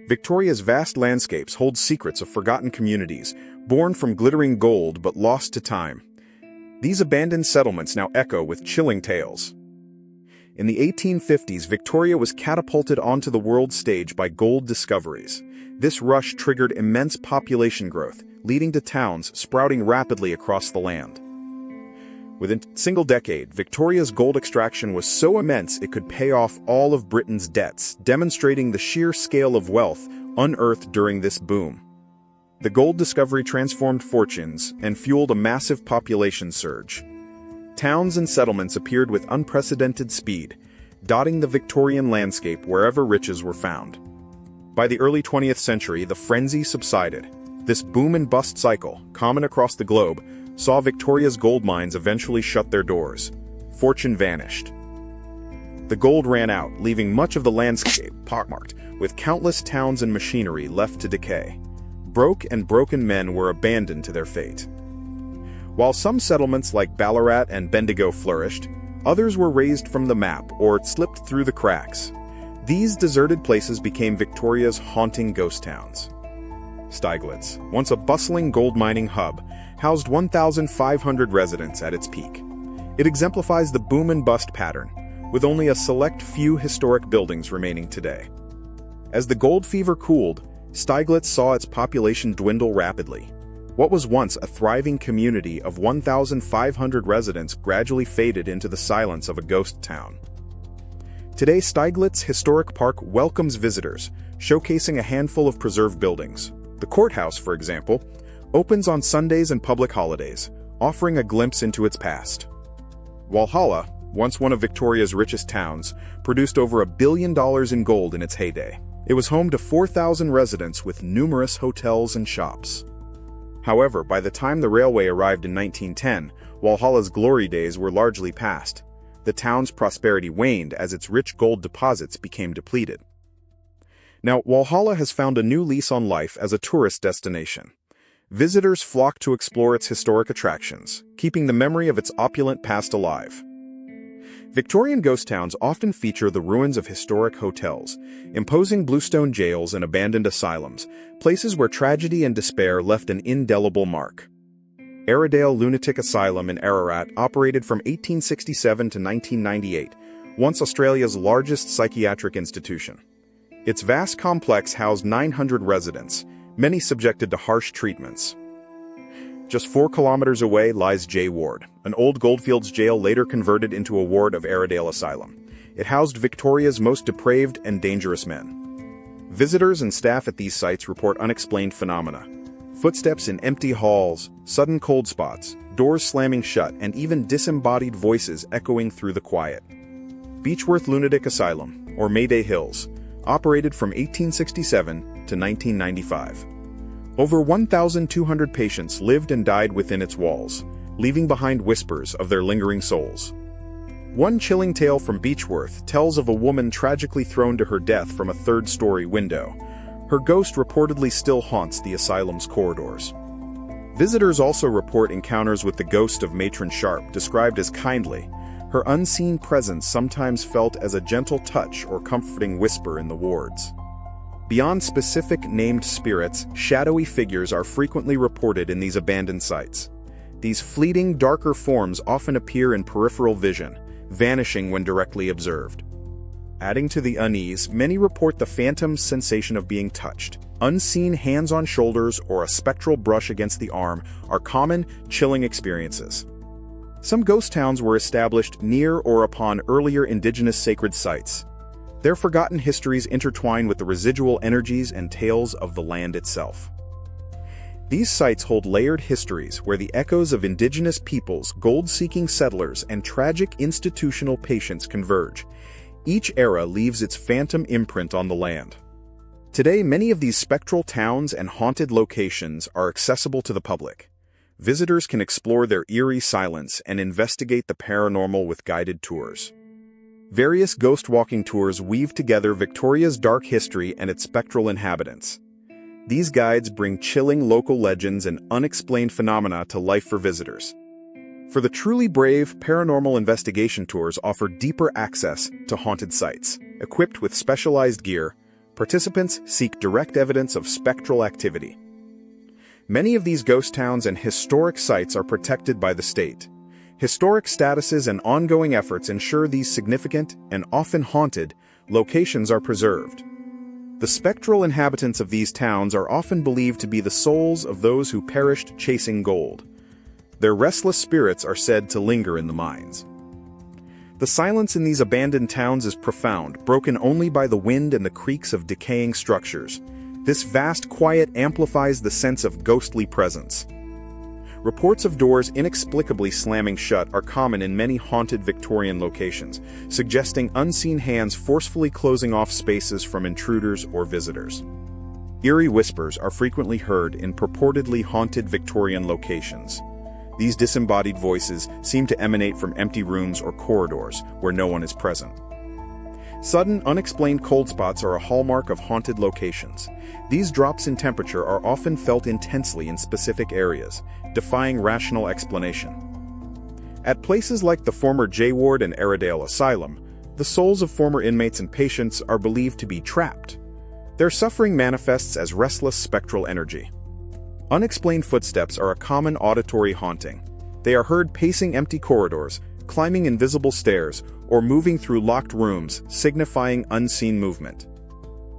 Victoria's vast landscapes hold secrets of forgotten communities, born from glittering gold but lost to time. These abandoned settlements now echo with chilling tales. In the 1850s, Victoria was catapulted onto the world stage by gold discoveries. This rush triggered immense population growth, leading to towns sprouting rapidly across the land. Within a single decade, Victoria's gold extraction was so immense it could pay off all of Britain's debts, demonstrating the sheer scale of wealth unearthed during this boom. The gold discovery transformed fortunes and fueled a massive population surge. Towns and settlements appeared with unprecedented speed, dotting the Victorian landscape wherever riches were found. By the early 20th century, the frenzy subsided. This boom-and-bust cycle, common across the globe, saw Victoria's gold mines eventually shut their doors. Fortune vanished. The gold ran out, leaving much of the landscape pockmarked, with countless towns and machinery left to decay. Broke and broken men were abandoned to their fate. While some settlements like Ballarat and Bendigo flourished, others were razed from the map or slipped through the cracks. These deserted places became Victoria's haunting ghost towns. Steiglitz, once a bustling gold mining hub, housed 1,500 residents at its peak. It exemplifies the boom-and-bust pattern, with only a select few historic buildings remaining today. As the gold fever cooled, Steiglitz saw its population dwindle rapidly. What was once a thriving community of 1,500 residents gradually faded into the silence of a ghost town. Today, Steiglitz Historic Park welcomes visitors, showcasing a handful of preserved buildings. The courthouse, for example, opens on Sundays and public holidays, offering a glimpse into its past. Walhalla, once one of Victoria's richest towns, produced over $1 billion in gold in its heyday. It was home to 4,000 residents with numerous hotels and shops. However, by the time the railway arrived in 1910, Walhalla's glory days were largely past. The town's prosperity waned as its rich gold deposits became depleted. Now, Walhalla has found a new lease on life as a tourist destination. Visitors flock to explore its historic attractions, keeping the memory of its opulent past alive. Victorian ghost towns often feature the ruins of historic hotels, imposing bluestone jails and abandoned asylums, places where tragedy and despair left an indelible mark. Arradale Lunatic Asylum in Ararat operated from 1867 to 1998, once Australia's largest psychiatric institution. Its vast complex housed 900 residents, many subjected to harsh treatments. Just 4 kilometers away lies J Ward, an old Goldfields jail later converted into a ward of Arradale Asylum. It housed Victoria's most depraved and dangerous men. Visitors and staff at these sites report unexplained phenomena. Footsteps in empty halls, sudden cold spots, doors slamming shut, and even disembodied voices echoing through the quiet. Beechworth Lunatic Asylum, or Mayday Hills, operated from 1867 to 1995. Over 1,200 patients lived and died within its walls, leaving behind whispers of their lingering souls. One chilling tale from Beechworth tells of a woman tragically thrown to her death from a third-story window. Her ghost reportedly still haunts the asylum's corridors. Visitors also report encounters with the ghost of Matron Sharp, described as kindly, her unseen presence sometimes felt as a gentle touch or comforting whisper in the wards. Beyond specific named spirits, shadowy figures are frequently reported in these abandoned sites. These fleeting, darker forms often appear in peripheral vision, vanishing when directly observed. Adding to the unease, many report the phantom sensation of being touched. Unseen hands on shoulders or a spectral brush against the arm are common, chilling experiences. Some ghost towns were established near or upon earlier indigenous sacred sites. Their forgotten histories intertwine with the residual energies and tales of the land itself. These sites hold layered histories where the echoes of indigenous peoples, gold-seeking settlers, and tragic institutional patients converge. Each era leaves its phantom imprint on the land. Today, many of these spectral towns and haunted locations are accessible to the public. Visitors can explore their eerie silence and investigate the paranormal with guided tours. Various ghost-walking tours weave together Victoria's dark history and its spectral inhabitants. These guides bring chilling local legends and unexplained phenomena to life for visitors. For the truly brave, paranormal investigation tours offer deeper access to haunted sites. Equipped with specialized gear, Participants seek direct evidence of spectral activity. Many of these ghost towns and historic sites are protected by the state. Historic statuses and ongoing efforts ensure these significant, and often haunted, locations are preserved. The spectral inhabitants of these towns are often believed to be the souls of those who perished chasing gold. Their restless spirits are said to linger in the mines. The silence in these abandoned towns is profound, broken only by the wind and the creaks of decaying structures. This vast quiet amplifies the sense of ghostly presence. Reports of doors inexplicably slamming shut are common in many haunted Victorian locations, suggesting unseen hands forcefully closing off spaces from intruders or visitors. Eerie whispers are frequently heard in purportedly haunted Victorian locations. These disembodied voices seem to emanate from empty rooms or corridors where no one is present. Sudden, unexplained cold spots are a hallmark of haunted locations. These drops in temperature are often felt intensely in specific areas, defying rational explanation. At places like the former J Ward and Airedale Asylum, the souls of former inmates and patients are believed to be trapped. Their suffering manifests as restless spectral energy. Unexplained footsteps are a common auditory haunting. They are heard pacing empty corridors, climbing invisible stairs, or moving through locked rooms, signifying unseen movement.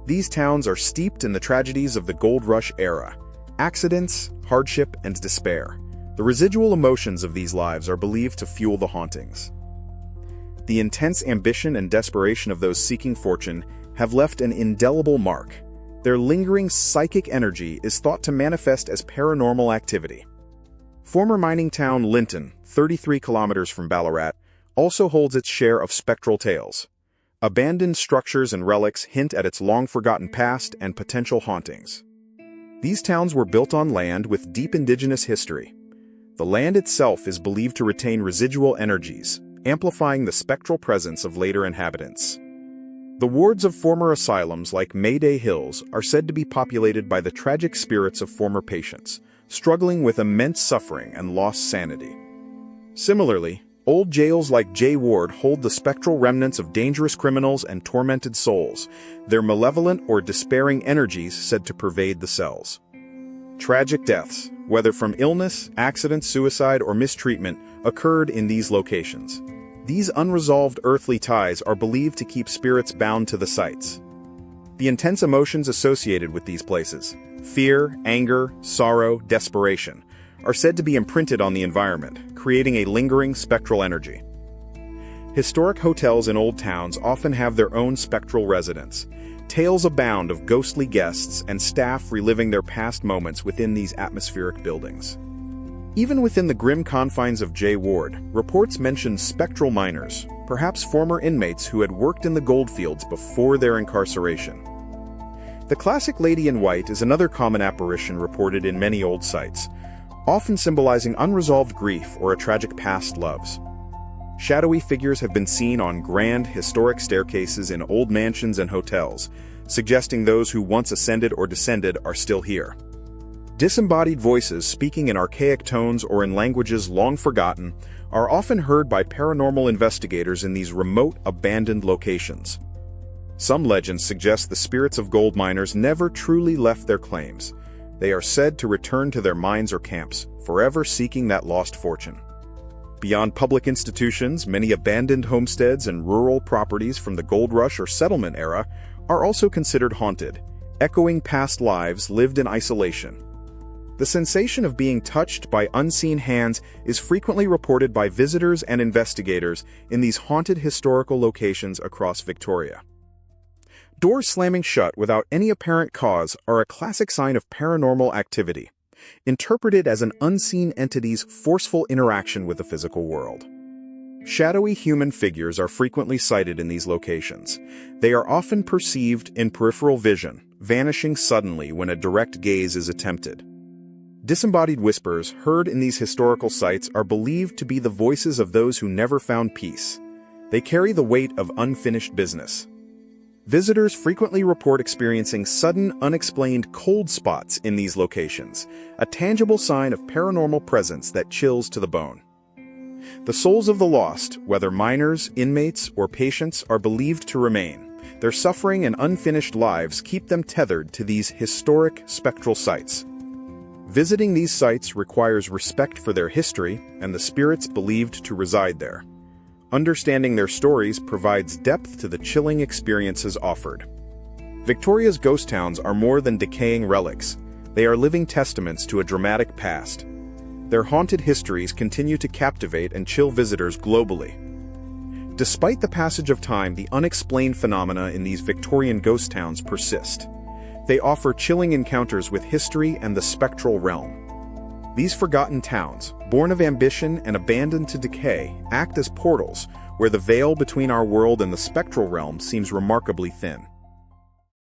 These towns are steeped in the tragedies of the Gold Rush era: accidents, hardship, and despair. The residual emotions of these lives are believed to fuel the hauntings. The intense ambition and desperation of those seeking fortune have left an indelible mark. Their lingering psychic energy is thought to manifest as paranormal activity. Former mining town Linton, 33 kilometers from Ballarat, also holds its share of spectral tales. Abandoned structures and relics hint at its long-forgotten past and potential hauntings. These towns were built on land with deep indigenous history. The land itself is believed to retain residual energies, amplifying the spectral presence of later inhabitants. The wards of former asylums like Mayday Hills are said to be populated by the tragic spirits of former patients, struggling with immense suffering and lost sanity. Similarly, old jails like J Ward hold the spectral remnants of dangerous criminals and tormented souls, their malevolent or despairing energies said to pervade the cells. Tragic deaths, whether from illness, accident, suicide, or mistreatment, occurred in these locations. These unresolved earthly ties are believed to keep spirits bound to the sites. The intense emotions associated with these places, fear, anger, sorrow, desperation, are said to be imprinted on the environment, creating a lingering spectral energy. Historic hotels in old towns often have their own spectral residents. Tales abound of ghostly guests and staff reliving their past moments within these atmospheric buildings. Even within the grim confines of J Ward, reports mention spectral miners, perhaps former inmates who had worked in the goldfields before their incarceration. The classic Lady in White is another common apparition reported in many old sites, often symbolizing unresolved grief or a tragic past loves. Shadowy figures have been seen on grand, historic staircases in old mansions and hotels, suggesting those who once ascended or descended are still here. Disembodied voices speaking in archaic tones or in languages long forgotten are often heard by paranormal investigators in these remote, abandoned locations. Some legends suggest the spirits of gold miners never truly left their claims. They are said to return to their mines or camps, forever seeking that lost fortune. Beyond public institutions, many abandoned homesteads and rural properties from the gold rush or settlement era are also considered haunted, echoing past lives lived in isolation. The sensation of being touched by unseen hands is frequently reported by visitors and investigators in these haunted historical locations across Victoria. Doors slamming shut without any apparent cause are a classic sign of paranormal activity, interpreted as an unseen entity's forceful interaction with the physical world. Shadowy human figures are frequently sighted in these locations. They are often perceived in peripheral vision, vanishing suddenly when a direct gaze is attempted. Disembodied whispers heard in these historical sites are believed to be the voices of those who never found peace. They carry the weight of unfinished business. Visitors frequently report experiencing sudden, unexplained cold spots in these locations, a tangible sign of paranormal presence that chills to the bone. The souls of the lost, whether miners, inmates, or patients, are believed to remain. Their suffering and unfinished lives keep them tethered to these historic spectral sites. Visiting these sites requires respect for their history and the spirits believed to reside there. Understanding their stories provides depth to the chilling experiences offered. Victoria's ghost towns are more than decaying relics. They are living testaments to a dramatic past. Their haunted histories continue to captivate and chill visitors globally. Despite the passage of time, the unexplained phenomena in these Victorian ghost towns persist. They offer chilling encounters with history and the spectral realm. These forgotten towns, born of ambition and abandoned to decay, act as portals where the veil between our world and the spectral realm seems remarkably thin.